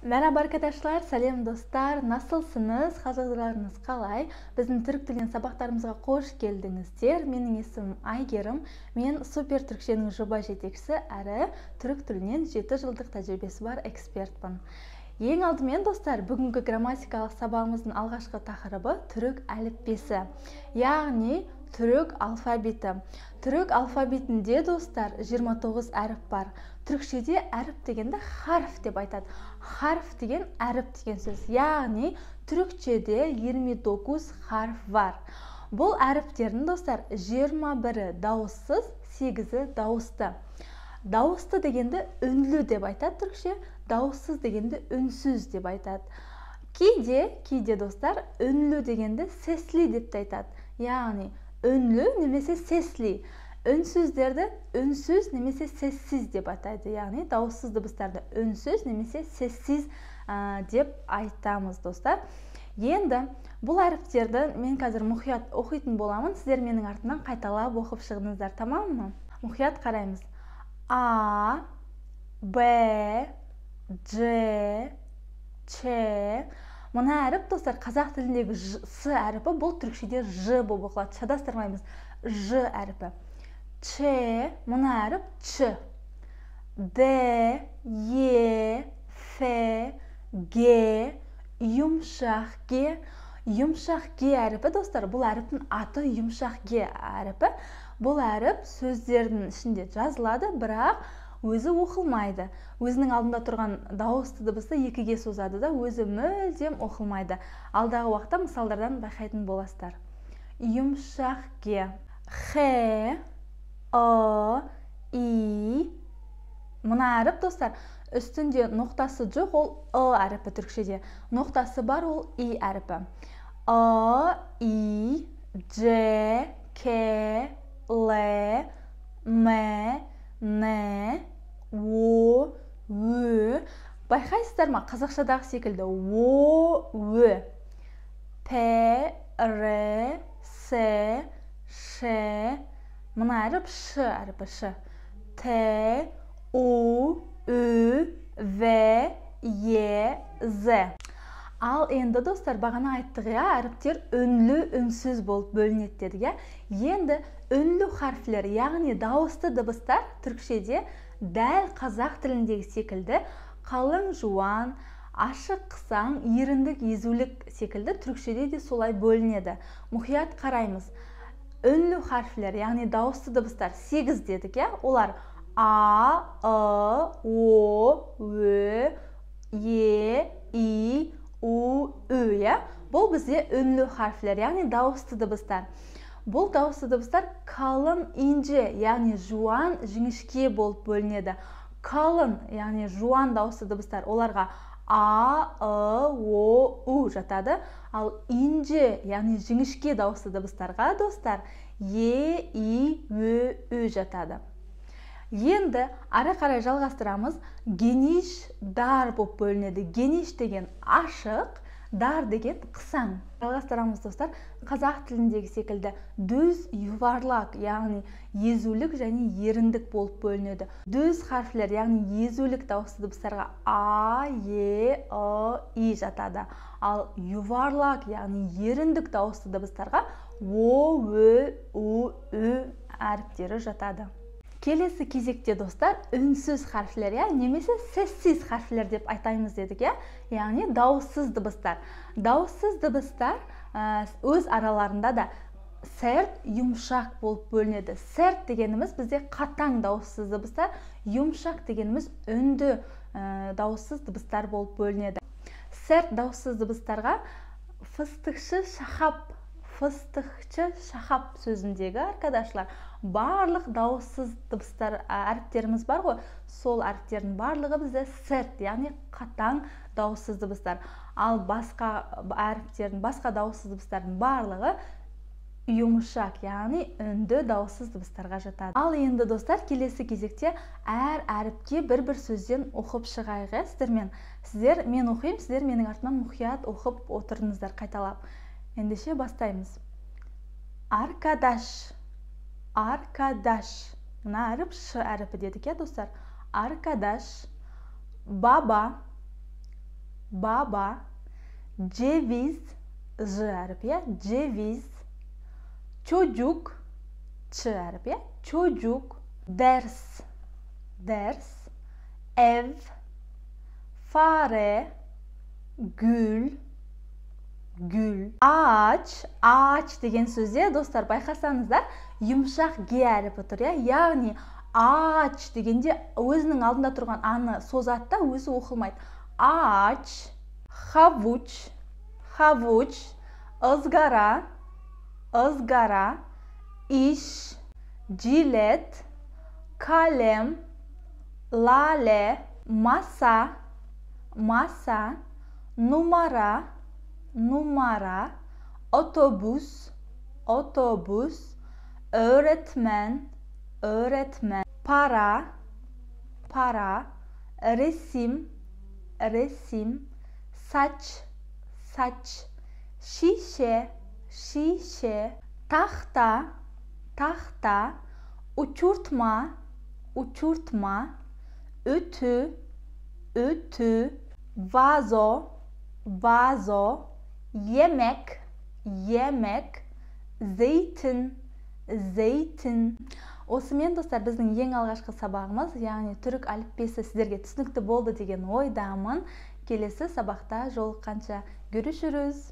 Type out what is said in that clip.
Merhaba arkadaşlar, selam dostlar. Nasılsınız? Hazırlarınız kalay? Bizim Türk тілінен сабақтарымызға қош келдіңіздер. Менің есімім Айгерім. Мен Супер Түркшенің жоба жетекшісі әрі түрік тілінен 7 жылдық тәжірибесі бар экспертпін. Ең алдымен достар, бүгінгі грамматикалық сабағымыздың алғашқы тақырыбы түрік әліппесі, яғни түрік алфавиті. Түрік алфавитінде достар 29 әріп бар. Түрікшеде әріп дегенді харф деп айтады. Харф деген әріп деген сөз. Яғни түрікчеде 29 харф бар. Бұл әріптердің достар 21-і дауыссыз, 8-і дауысты. Дауысты дегенді үнлі деп айтады түрікше, дауыссыз дегенді үнсіз деп айтады. Кейде достар үнлі дегенді сесли деп айтады. Яғни үнлі немесе сесли. Үнсіздерді үнсіз немесе сессіз деп атайды. Яғни дауыссыз дыбыстарды үнсіз немесе сессіз деп айтамыз достар. Енді бұл әріптерді мен қазір мұқият оқитын боламын. Сіздер менің артынан қайталап оқып шығыңыздар, тамам мы? Мұқият қараймыз. А, Б, Ж, Ч. Мына әріп достар қазақ тіліндегі С әріпі, бұл түрікшеде Ж болып оқылады. Шатастырмаймыз. Ж әріпі. Ч, мына әріп Ч. Д, Е, Ф, Г, юмшақ Г. Юмшақ Г әріпі достар, бұл әріптің аты юмшақ Г әріпі. Бұл әріп сөздердің ішінде жазылады, бірақ өзі оқылмайды. Өзінің алдында тұрған дауысты дыбысты екіге созады да, өзі мүлдем оқылмайды. Алдағы уақытта мысалдардан байқайтын боласыздар. Юмшақ Г. Х, О, И. Мына әріп достар, үстінде ноқтасы жоқ, ол О әріпі түрікшеде. Ноқтасы бар, ол И әріпі. О, И, Дж, К, Л, М, Н, О, Ө. Байқайсыздар ма? Қазақшадағы секілді О, Ө. П, Р, С, Ш. Мына әріп Ш әріпі Ш. Т, У, Ү, В, Е, З. Ал енді достар, бағана айттық әріптер үнлі, үнсіз болып бөлінеді дедік. Енді үнлі харфлер, яғни дауысты дыбыстар түрікшеде дәл қазақ тіліндегі секілді қалың, жуан, ашық, қысаң, еріндік, езулік секілді түрікшеде де солай бөлінеді. Мұқият қараймыз. Үнлі харфлер, яғни дауысты дыбыстар 8 дедік. Олар А, Ы, О, Ө, Е, И, У, Ү. Бұл бізде үнлі харфлер, яғни дауысты дыбыстар. Бұл дауысты дыбыстар қалың, инже, яғни жуан, жіңішке болып бөлінеді. Қалың, яғни жуан дауысты дыбыстар, оларға А, Ы, О, У жатады. Ал инже, яғни жіңішке дауысты дыбыстарға достар Е, И, Ө, Ү жатады. Енді ары қарай жалғастырамыз. Гениш, дар болып бөлінеді. Гениш деген ашық, дар деген қысаң. Жалғастырамыз достар. Қазақ тіліндегі секілді дөз, юварлак, яғни езулік және еріндік болып бөлінеді. Дөз харфлер, яғни езулік дауысты дыбыстарға А, Е, Ы, И жатады. Ал юварлак, яғни еріндік дауысты дыбыстарға О, Ө, У, Ү әріптері жатады. Келесі кезекте достар үнсіз харфлер, немесе сессіз харфлер деп айтаймыз дедік. Яғни дауыссыз дыбыстар. Дауыссыз дыбыстар өз араларында да сәрт, юмшақ болып бөлінеді. Сәрт дегеніміз бізде қатаң дауыссыз дыбыстар, юмшақ дегеніміз үнді дауыссыз дыбыстар болып бөлінеді. Сәрт дауыссыз дыбыстарға фыстықшы шахап, фыстықшы шахап сөзіндегі arkadaşlar барлық дауыссыз дыбыстар әріптеріміз бар ғой, сол әріптердің барлығы бізде сәрт, яғни қатаң дауыссыз дыбыстар. Ал басқа әріптердің, басқа дауыссыз дыбыстардың барлығы юмшақ, яғни үнді дауыссыз дыбыстарға жатады. Ал енді достар, келесі кезекте әр әріпке бір-бір сөзден оқып шығайық. Сіздер мен оқимын, сіздер менің артымнан мұқият оқып отырыңыздар қайталап. Ендеше бастаймыз. Arkadaş, arkadaş. Мына әріп Ш әріпі дедік достар. Arkadaş, baba, baba, ceviz, j harfi ya, ceviz, çocuk, ç harfi ya, çocuk, ders, ders, ev, fare, gül, gül, ağaç, ağaç деген сөзде достар байқасаңыздар yumuşak g harfi тұр ya, яғни ağaç дегенде өзінің алдында тұрған аны созады да өзі оқылмайды. Ağaç, havuç, havuç, ızgara, ızgara, iş, cilet, kalem, lale, masa, masa, numara, numara, otobüs, otobüs, öğretmen, öğretmen, para, para, resim, resim, saç, saç, şişe, şişe, tahta, tahta, uçurtma, uçurtma, ütü, ütü, vazo, vazo, yemek, yemek, zeytin, zeytin. Осымен достар, біздің ең алғашқы сабағымыз, яғни түрік әліппесі сіздерге түсінікті болды деген ойдамын. Келесі сабақта жолыққанша көрішіріз.